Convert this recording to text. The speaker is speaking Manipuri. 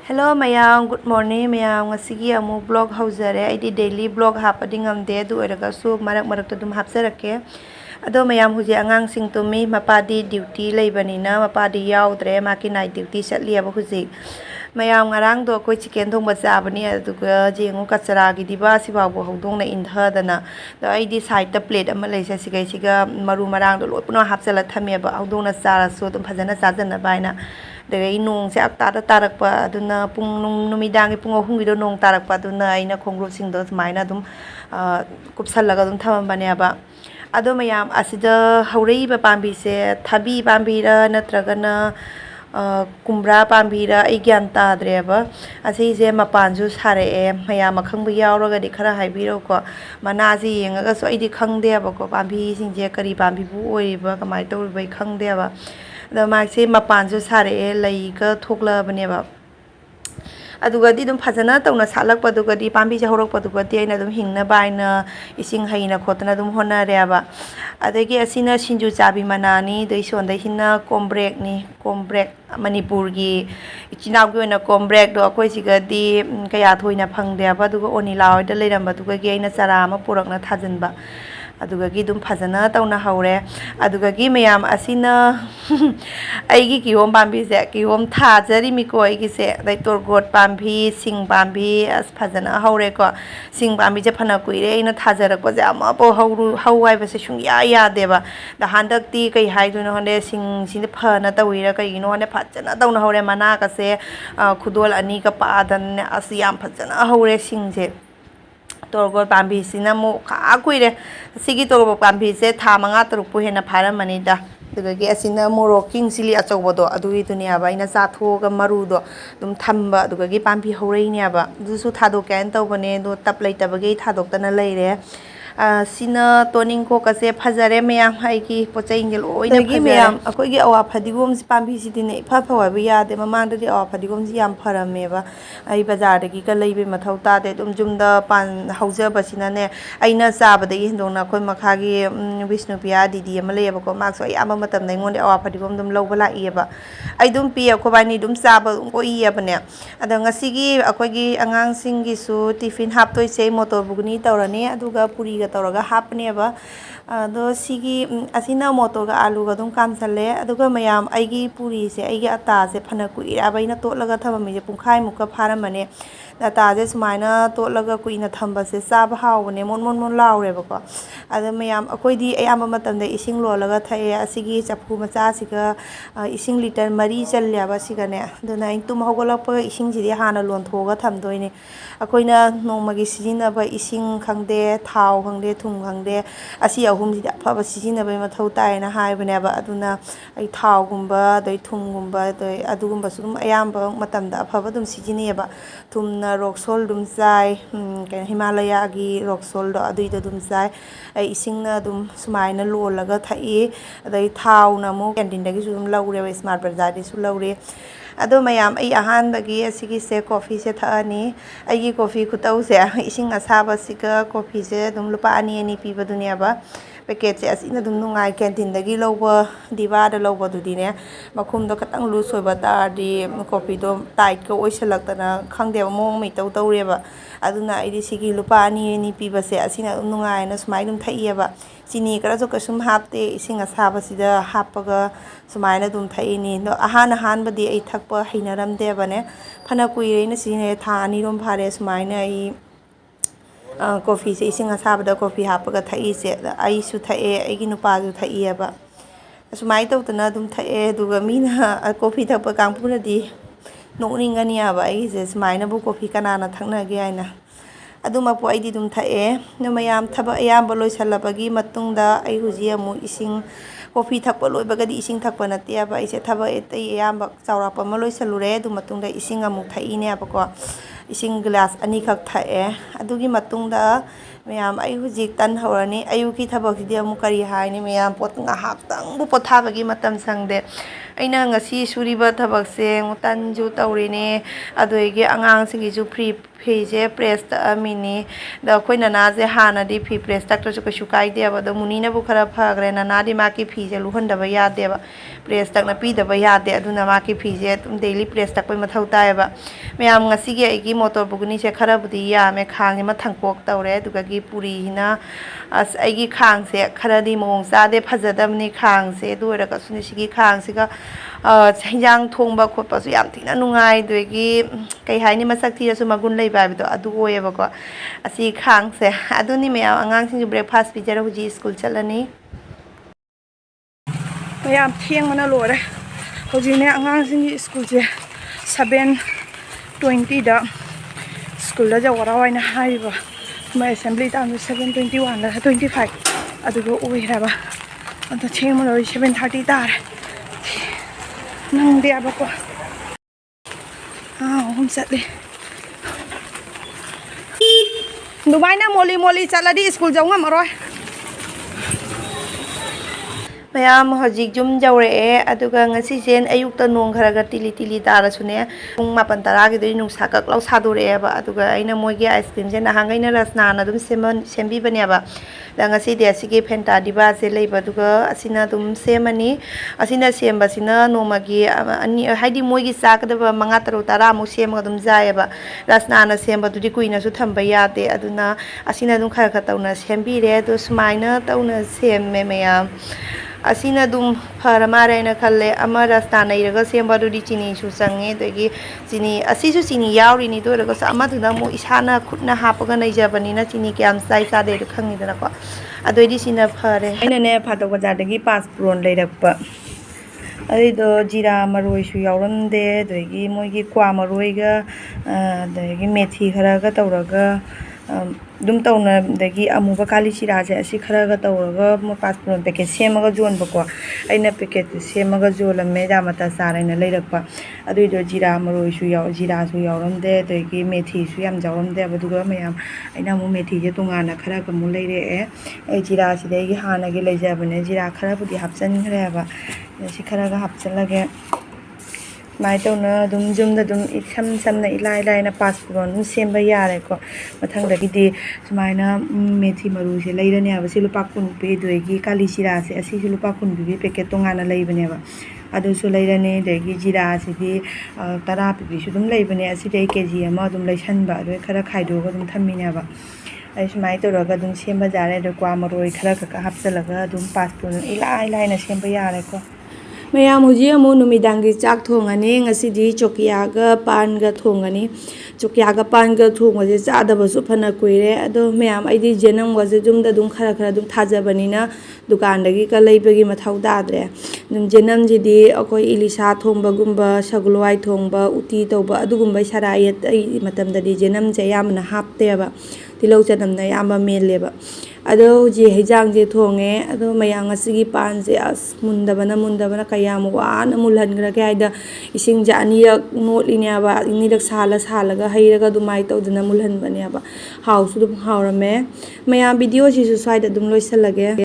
Hello mayam, good morning mayam. Ngasigi amu vlog hauzare. Aidi daily vlog hapadi ngamde adu oiragasu marak dum hapsarake. Ado mayam huji angang sing tumi mapadi duty leibanina mapadi yaudre maki night duty chatli aba huji. Mayam ngarang do koi chicken thongba chabani aduga jengu kachara gi diba sibabu hodong na indhadana. Do aidi side ta plate ama leisa sigai siga maru marang do lopuna hapsala thame ba hodong na chara so dum phajana chajana baina. Dari nung si tarak pa aduna pung numidangi pung ahungido nung tarak pa aduna aina khongro singdo sumaina dum kupsallaga dum thamambane aba ado mayam asida haurei ba pambi se thabi pambira natragana kumbra pambira ai gyan tadre ba asi je mapanju sare e mayam akhangbu yauraga di khara haibiro ko mana ji yengaga so aidi khangde aba ko pambi singje kari pambi bu oiba kamai tawribai khangde aba the maxi mapanju sare laiga thokla baneba adugadi dum phajana tawna salak padugadi pambi ja horok padugadi aina dum hingna baina ising haina khotna dum hona reaba adagi asina sinju chabi manani dei sonda hinna kombrek ni kombrek manipur gi ichinaw gi na kombrek do akoi sigadi kaya thoina phangde aba dugo onila oida leiramba dugagi aina chara ama purakna thajanba adugagi dum phajana tawna haure adugagi mayam asina aigi kihom pambi se kihom thajari miko aigi se dai torgot pambi sing pambi as phajana haure ko sing pambi je phana kuire ina thajarak ko ja ma po hawai ba se sungya ya deba da handak ti kai haiduno hone sing sin phana tawira kai no hone phajana tawna haure mana ka se khudol ani ka padan asiyam phajana haure sing je torgot pambi sina mo kha kuire sigi torgot pambi se tha manga taruk pu hena phara manida dugagi asina morok king sili achawbodo adui dunia ba ina chatho ga maru do dum thamba dugagi pambi horei ne ba dusu thado kan tawbane do tap leitabagi thadok tana leire sina toning ko kase phajare mayam haiki pochai ingel oina phajare mayam akoi gi awa phadigom si pambi si dine pha phawa ba yade mamang de awa phadigom si yam pharame ba ai bazar de gi ka leibe mathau ta de dum jumda pan hauja basina ne aina chaba de hindong na khoi makha gi Vishnupriya didi ama leba ko mak so ayama matam dai ngon awa phadigom dum lawba la iba ai dum pi akhobani dum chaba ko iya bane ada ngasi gi akoi gi angang sing gi su tiffin haptoi sei motor bugni tawrani aduga puri ga tawraga hapne ba do sigi asina motor ga alu ga dum kamsale aduga mayam aigi puri se aigi ata se phana kuira baina totlaga thamami je pungkhai mukka pharamane ata je sumaina totlaga kuina thamba se chaba hawne mon laure ba ko ada mayam akoi di ayama matam de ising lolaga thae asigi chapu macha siga ising liter mari chalya ba siga ne duna tum hogolakpa ising jidi hana lon thoga thamdoine akoina nongmagi sijina ba ising khangde thau khangde thum khangde asi ahum jidi aphaba sijina ba mathau tai na haibane ba aduna ai thau gumba doi thum gumba doi adugumba sum ayamba matam da aphaba dum sijini ba thumna roksol dum chai Himalaya gi roksol do adui do dum chai ai isingna dum sumaina lolaga thai adai thau na mo canteen dagi sum laure smart bazaar di su laure ado mayam ai ahan bagi asigi se coffee se thani ai gi coffee khutau se ising asaba siga coffee se dum lupa ani piba dunia ba packet se asina dum nungai canteen dagi loba diwa da loba dudine makhum do katang lu soiba ta di coffee do tight ko oisalak khangde mong mai taure ba aduna ai sigi lupa ani piba se asina nungai na smai dum thai ba chini kara jo kasum hapte ising asaba sida hapaga sumaina dum thai ni no ahan badi ai thakpa hinaram de bane phana kuire na sine tha ani rom phare sumaina ai coffee se ising asaba da coffee hapaga thai se ai su thai ai gi nupa ju thai ba sumai tawtana dum thai duga mina coffee thakpa kangpuna di nokningani aba ai se sumaina bu coffee kanana thakna ge aina aduma po aidi dum thae no mayam thaba ayamba loisalabagi matungda ai huji amu ising coffee thakpa loibagadi ising thakpa nate aba ise thaba etai ayamba chawrapa ma loisalure du matungda ising amu thaine aba ko ising glass ani khak thae adugi matungda ꯃꯌꯥꯝ ꯑꯩ ꯍꯧꯖꯤꯛ ꯇꯟ ꯍꯧꯔꯅꯤ ꯑꯌꯨꯛꯀꯤ ꯊꯕꯛꯁꯤꯗꯤ ꯑꯃꯨꯛ ꯀꯔꯤ ꯍꯥꯏꯅꯤ ꯃꯌꯥꯝ ꯉꯥꯏꯍꯥꯛꯇꯪꯕꯨ ꯄꯣꯊꯥꯕꯒꯤ ꯃꯇꯝ ꯁꯪꯗꯦ ꯑꯩꯅ ꯉꯁꯤ ꯁꯨꯔꯤꯕ ꯊꯕꯛꯁꯦ ꯇꯟꯁꯨ ꯇꯧꯔꯤꯅꯦ ꯑꯗꯒꯤ ꯑꯉꯥꯡꯁꯤꯡꯒꯤꯁꯨ ꯐꯤꯁꯦ ꯄ꯭ꯔꯦꯁ ꯇꯛꯑꯝꯃꯤꯅꯤ ꯑꯗ ꯑꯩꯈꯣꯏ ꯅꯅꯥꯁꯦ ꯍꯥꯟꯅꯗꯤ ꯐꯤ ꯄ꯭ꯔꯦꯁ ꯇꯛꯇ꯭ꯔꯁꯨ ꯀꯩꯁꯨ ꯀꯥꯏꯗꯦꯕ ꯑꯗꯣ ꯃꯨꯅꯤꯅꯕꯨ ꯈꯔ ꯐꯈ꯭ꯔꯦ ꯅꯅꯥꯗꯤ ꯃꯥꯒꯤ ꯐꯤꯁꯦ ꯂꯨꯍꯟꯗꯕ ꯌꯥꯗꯦꯕ ꯄ꯭ꯔꯦꯁ ꯇꯛꯅ ꯄꯤꯗꯕ ꯌꯥꯗꯦ ꯑꯗꯨꯅ ꯃꯥꯒꯤ ꯐꯤꯁꯦ ꯑꯗꯨꯝ ꯗꯦꯂꯤ ꯄ꯭ꯔꯦꯁ ꯇꯛꯄꯩ ꯃꯊꯧ ꯇꯥꯏꯌꯦꯕ ꯃꯌꯥꯝ ꯉꯁꯤꯒꯤ ꯑꯩꯒꯤ ꯃꯣꯇꯣꯔ ꯕꯨꯒꯅꯤꯁꯦ ꯈꯔꯕꯨꯗꯤ ꯌꯥꯝꯃꯦ ꯈꯥꯡꯁꯦ ꯑꯃ ꯊꯥꯡꯄꯣꯛ ꯇꯧꯔꯦ ꯑꯗꯨꯒꯤ ꯄꯨꯔꯤꯁꯤꯅ ꯑꯁ ꯑꯩꯒꯤ ꯈꯥꯡꯁꯦ ꯈꯔꯗꯤ ꯃꯑꯣꯡ ꯆꯥꯗꯦ ꯐꯖꯗꯕꯅꯤ ꯈꯥꯡꯁꯦ ꯑꯗꯨ ꯑꯣꯏꯔꯒꯁꯨ ꯁꯤꯒꯤ ꯈꯥꯡꯁꯤꯒ ꯍꯤꯟꯖꯥꯡ ꯊꯣꯡꯕ ꯈꯣꯠꯄꯁꯨ ꯌꯥꯝ ꯊꯤꯅ ꯅꯨꯡꯉꯥꯏ ꯑꯗꯒꯤ ꯀꯩ ꯍꯥꯏꯅꯤ ꯃꯁꯛ ꯊꯤꯔꯁꯨ ꯃꯒꯨꯟ ꯂꯩꯕ ꯍꯥꯏꯕꯗꯣ ꯑꯗꯨ ꯑꯣꯏꯌꯦꯕꯀꯣ ꯑꯁꯤ ꯈꯥꯡꯁꯦ ꯑꯗꯨꯅꯤ ꯃꯌꯥꯝ ꯑꯉꯥꯡꯁꯤꯡꯁꯨ ꯕ꯭ꯔꯦꯛꯐꯥꯁ ꯄꯤꯖꯔ ꯍꯧꯖꯤꯛ ꯁ꯭ꯀꯨꯜ ꯆꯠꯂꯅꯤ ꯃꯌꯥꯝ ꯊꯦꯡꯕꯅ ꯂꯣꯏꯔꯦ ꯍꯧꯖꯤꯛꯅꯦ ꯑꯉꯥꯡꯁꯤꯡꯒꯤ ꯁ꯭ꯀꯨꯜꯁꯦ 7:20ꯗ ꯁ꯭ꯀꯨꯜꯗ ꯌꯧꯔꯣ ꯍꯥꯏꯅ ꯍꯥꯏꯔꯤꯕ ꯃꯣꯏ ꯑꯦꯁꯦꯝꯕ꯭ꯂꯤ ꯇꯥꯏꯝꯁꯦ 7:21ꯗ 25 ꯑꯗꯨꯒ ꯑꯣꯏꯔꯕ ꯑꯗꯣ ꯊꯦꯡꯕ ꯂꯣꯏ 7:30 ꯇꯥꯔꯦ ꯅꯪꯗꯦ ꯌꯥꯕꯀꯣ ꯑꯍꯨꯝ ꯆꯠꯂꯤ ꯑꯗꯨꯃꯥꯏꯅ ꯃꯣꯂꯤ ꯆꯠꯂꯗꯤ ꯁ꯭ꯀꯨꯜ ꯌꯧ ꯉꯝꯃꯔꯣꯏ ꯃꯌꯥꯝ ꯍꯧꯖꯤꯛ ꯌꯨꯝ ꯌꯧꯔꯛꯑꯦ ꯑꯗꯨꯒ ꯉꯁꯤꯁꯦ ꯑꯌꯨꯛꯇ ꯅꯣꯡ ꯈꯔ ꯇꯤꯂꯤ ꯇꯥꯔꯁꯨꯅꯦ ꯄꯨꯡ 9:10ꯒꯤꯗꯨꯗꯤ ꯅꯨꯡꯁꯥ ꯀꯛ ꯂꯥꯎ ꯁꯥꯗꯣꯔꯛꯑꯦꯕ ꯑꯗꯨꯒ ꯑꯩꯅ ꯃꯣꯏꯒꯤ ꯑꯥꯏꯁ ꯀ꯭ꯔꯤꯝꯁꯦ ꯅꯍꯥꯟꯈꯩꯅ ꯔꯁꯅꯥꯅ ꯑꯗꯨꯝ ꯁꯦꯝꯕꯤꯕꯅꯦꯕ ꯑꯗ ꯉꯁꯤꯗꯤ ꯑꯁꯤꯒꯤ ꯐꯦꯟꯇꯥ ꯗꯤꯕꯥꯁꯦ ꯂꯩꯕ ꯑꯗꯨꯒ ꯑꯁꯤꯅ ꯑꯗꯨꯝ ꯁꯦꯝꯃꯅꯤ ꯑꯁꯤꯅ ꯁꯦꯝꯕꯁꯤꯅ ꯅꯣꯡꯃꯒꯤ ꯑꯅꯤ ꯍꯥꯏꯗꯤ ꯃꯣꯏꯒꯤ ꯆꯥꯒꯗꯕ 5, 6, 10ꯃꯨꯛ ꯁꯦꯝꯃꯒ ꯑꯗꯨꯝ ꯆꯥꯏꯌꯦꯕ ꯔꯁꯅꯥꯅ ꯁꯦꯝꯕꯗꯨꯗꯤ ꯀꯨꯏꯅꯁꯨ ꯊꯝꯕ ꯌꯥꯗꯦ ꯑꯗꯨꯅ ꯑꯁꯤꯅ ꯑꯗꯨꯝ ꯈꯔ ꯇꯧꯅ ꯁꯦꯝꯕꯤꯔꯦ ꯑꯗꯣ ꯁꯨꯃꯥꯏꯅ ꯇꯧꯅ ꯁꯦꯝꯃꯦ ꯃꯌꯥꯝ ꯑꯁꯤꯅ ꯑꯗꯨꯝ ꯐꯔ ꯃꯥꯜꯂꯦ ꯍꯥꯏꯅ ꯈꯜꯂꯦ ꯑꯃ ꯔꯁꯅꯥ ꯅꯩꯔꯒ ꯁꯦꯝꯕ ꯑꯗꯨꯗꯤ ꯆꯤꯅꯤꯁꯨ ꯆꯪꯉꯦ ꯑꯗꯒꯤ ꯆꯤꯅꯤ ꯑꯁꯤꯁꯨ ꯆꯤꯅꯤ ꯌꯥꯎꯔꯤꯅꯤ ꯑꯗꯨ ꯑꯣꯏꯔꯒꯁꯨ ꯑꯃꯗꯨꯅ ꯑꯃꯨꯛ ꯏꯁꯥꯅ ꯈꯨꯠꯅ ꯍꯥꯞꯄꯒ ꯅꯩꯖꯕꯅꯤꯅ ꯆꯤꯅꯤ ꯀꯌꯥꯝ ꯆꯥꯗꯦꯗꯣ ꯈꯪꯉꯤꯗꯅꯀꯣ ꯑꯗꯨꯑꯣꯏꯗꯤ ꯁꯤꯅ ꯐꯔꯦ ꯑꯩꯅꯅꯦ ꯐꯥꯇꯣꯛ ꯕꯖꯥꯔꯗꯒꯤ ꯄꯥꯁꯄꯨꯔꯣꯟ ꯂꯩꯔꯛꯄ ꯑꯗꯨꯏꯗꯣ ꯖꯤꯔꯥ ꯃꯔꯣꯏꯁꯨ ꯌꯥꯎꯔꯝꯗꯦ ꯑꯗꯒꯤ ꯃꯣꯏꯒꯤ ꯀ꯭ꯋꯥ ꯃꯔꯣꯏꯒ ꯑꯗꯒꯤ ꯃꯦꯊꯤ ꯈꯔꯒ ꯇꯧꯔꯒ ꯑꯗꯨꯝ ꯇꯧꯅꯗꯒꯤ ꯑꯃꯨꯕ ꯀꯥꯂꯤ ꯆꯤꯔꯥꯁꯦ ꯑꯁꯤ ꯈꯔꯒ ꯇꯧꯔꯒ ꯄꯥꯁꯄꯨꯔꯣꯟ ꯄꯦꯀꯦꯠ ꯁꯦꯝꯃꯒ ꯌꯣꯟꯕꯀꯣ ꯑꯩꯅ ꯄꯦꯀꯦꯠꯇꯨ ꯁꯦꯝꯃꯒ ꯌꯣꯜꯂꯝꯃꯦ ꯔꯥꯃꯇꯥ ꯆꯥꯔ ꯍꯥꯏꯅ ꯂꯩꯔꯛꯄ ꯑꯗꯨꯏꯗꯣ ꯖꯤꯔꯥ ꯃꯔꯣꯏꯁꯨ ꯖꯤꯔꯥꯁꯨ ꯌꯥꯎꯔꯝꯗꯦ ꯑꯗꯒꯤ ꯃꯦꯊꯤꯁꯨ ꯌꯥꯝ ꯌꯥꯎꯔꯝꯗꯦꯕ ꯑꯗꯨꯒ ꯃꯌꯥꯝ ꯑꯩꯅ ꯑꯃꯨꯛ ꯃꯦꯊꯤꯁꯦ ꯇꯣꯉꯥꯟꯅ ꯈꯔꯒ ꯑꯃꯨꯛ ꯂꯩꯔꯛꯑꯦ ꯑꯩ ꯖꯤꯔꯥꯁꯤꯗꯤ ꯑꯩꯒꯤ ꯍꯥꯟꯅꯒꯤ ꯂꯩꯖꯕꯅꯦ ꯖꯤꯔꯥ ꯈꯔꯕꯨꯗꯤ ꯍꯥꯞꯆꯤꯟꯈ꯭ꯔꯦꯕ ꯁꯤ ꯈꯔꯒ ꯍꯥꯞꯆꯤꯜꯂꯒꯦ ꯁꯨꯃꯥꯏꯅ ꯇꯧꯅ ꯑꯗꯨꯝ ꯌꯨꯝꯗ ꯑꯗꯨꯝ ꯏꯁꯝ ꯁꯝꯅ ꯏꯂꯥꯏ ꯂꯥꯏꯅ ꯄꯥꯁꯄꯨꯔꯣꯟ ꯑꯗꯨꯝ ꯁꯦꯝꯕ ꯌꯥꯔꯦꯀꯣ ꯃꯊꯪꯗꯒꯤꯗꯤ ꯁꯨꯃꯥꯏꯅ ꯃꯦꯊꯤ ꯃꯔꯨꯁꯦ ꯂꯩꯔꯅꯦꯕ ꯁꯤ ꯂꯨꯄꯥ 10 ꯄꯤ ꯑꯗꯒꯤ ꯀꯥꯂꯤ ꯆꯤꯔꯥꯁꯦ ꯑꯁꯤꯁꯨ ꯂꯨꯄꯥ 10 ꯄꯤꯕꯤ ꯄꯦꯀꯦꯠ ꯇꯣꯉꯥꯟꯅ ꯂꯩꯕꯅꯦꯕ ꯑꯗꯨꯁꯨ ꯂꯩꯔꯅꯤ ꯑꯗꯒꯤ ꯖꯤꯔꯥꯁꯤꯗꯤ 10 ꯄꯤꯕꯤꯁꯨ ꯑꯗꯨꯝ ꯂꯩꯕꯅꯦ ꯑꯁꯤꯗꯤ ꯑꯩ KG ꯑꯃ ꯑꯗꯨꯝ ꯂꯩꯁꯟꯕ ꯑꯗꯨ ꯈꯔ ꯈꯥꯏꯗꯣꯛꯑꯒ ꯑꯗꯨꯝ ꯊꯝꯃꯤꯅꯦꯕ ꯑꯩ ꯁꯨꯃꯥꯏꯅ ꯇꯧꯔꯒ ꯑꯗꯨꯝ ꯁꯦꯝꯕ ꯌꯥꯔꯦ ꯑꯗꯣ ꯀ꯭ꯋꯥ ꯃꯔꯣꯏ ꯈꯔ ꯈꯛ ꯍꯥꯞꯆꯤꯜꯂꯒ ꯑꯗꯨꯝ ꯄꯥꯁꯄꯨꯔꯣꯟ ꯏꯂꯥꯏ ꯂꯥꯏꯅ ꯁꯦꯝꯕ ꯌꯥꯔꯦꯀꯣ ꯃꯌꯥꯝ ꯍꯧꯖꯤꯛ ꯑꯃꯨꯛ ꯅꯨꯃꯤꯗꯥꯡꯒꯤ ꯆꯥꯛ ꯊꯣꯡꯉꯅꯤ ꯉꯁꯤꯗꯤ ꯆꯣꯀꯤꯌꯥꯒ ꯄꯥꯟꯒ ꯊꯣꯡꯒꯅꯤ ꯆꯣꯀꯤꯌꯥꯒ ꯄꯥꯟꯒ ꯊꯣꯡꯕꯁꯦ ꯆꯥꯗꯕꯁꯨ ꯐꯅ ꯀꯨꯏꯔꯦ ꯑꯗꯣ ꯃꯌꯥꯝ ꯑꯩꯗꯤ ꯖꯦꯅꯝꯒꯁꯦ ꯌꯨꯝꯗ ꯑꯗꯨꯝ ꯈꯔ ꯑꯗꯨꯝ ꯊꯥꯖꯕꯅꯤꯅ ꯗꯨꯀꯥꯟꯗꯒꯤꯒ ꯂꯩꯕꯒꯤ ꯃꯊꯧ ꯇꯥꯗ꯭ꯔꯦ ꯑꯗꯨꯝ ꯖꯦꯅꯝꯁꯤꯗꯤ ꯑꯩꯈꯣꯏ ꯏꯂꯤꯁꯥ ꯊꯣꯡꯕꯒꯨꯝꯕ ꯁꯒꯣꯜ ꯍꯋꯥꯏ ꯊꯣꯡꯕ ꯎꯇꯤ ꯇꯧꯕ ꯑꯗꯨꯒꯨꯝꯕ ꯁꯔꯥ ꯑꯇꯩ ꯃꯇꯝꯗꯗꯤ ꯖꯦꯅꯝꯁꯦ ꯑꯌꯥꯝꯕꯅ ꯍꯥꯞꯇꯦꯕ ꯇꯤꯜꯍꯧ ꯆꯅꯝꯅ ꯑꯌꯥꯝꯕ ꯃꯦꯜꯂꯦꯕ ꯑꯗꯣ ꯍꯧꯖꯤꯛ ꯍꯩꯖꯥꯡꯁꯦ ꯊꯣꯡꯉꯦ ꯑꯗꯣ ꯃꯌꯥꯝ ꯉꯁꯤꯒꯤ ꯄꯥꯟꯁꯦ ꯑꯁ ꯃꯨꯟꯗꯕꯅ ꯀꯌꯥꯝ ꯋꯥꯅ ꯃꯨꯜꯍꯟꯈ꯭ꯔꯒꯦ ꯍꯥꯏꯗ ꯏꯁꯤꯡꯁꯦ ꯑꯅꯤꯔꯛ ꯅꯣꯠꯂꯤꯅꯦꯕ ꯑꯅꯤꯔꯛ ꯁꯥꯜꯂꯒ ꯍꯩꯔꯒ ꯑꯗꯨꯃꯥꯏꯅ ꯇꯧꯗꯅ ꯃꯨꯜꯍꯟꯕꯅꯦꯕ ꯍꯥꯎꯁꯨ ꯑꯗꯨꯝ ꯍꯥꯎꯔꯝꯃꯦ ꯃꯌꯥꯝ ꯚꯤꯗꯤꯑꯣꯁꯤꯁꯨ ꯁ꯭ꯋꯥꯏꯗ ꯑꯗꯨꯝ ꯂꯣꯏꯁꯤꯜꯂꯒꯦ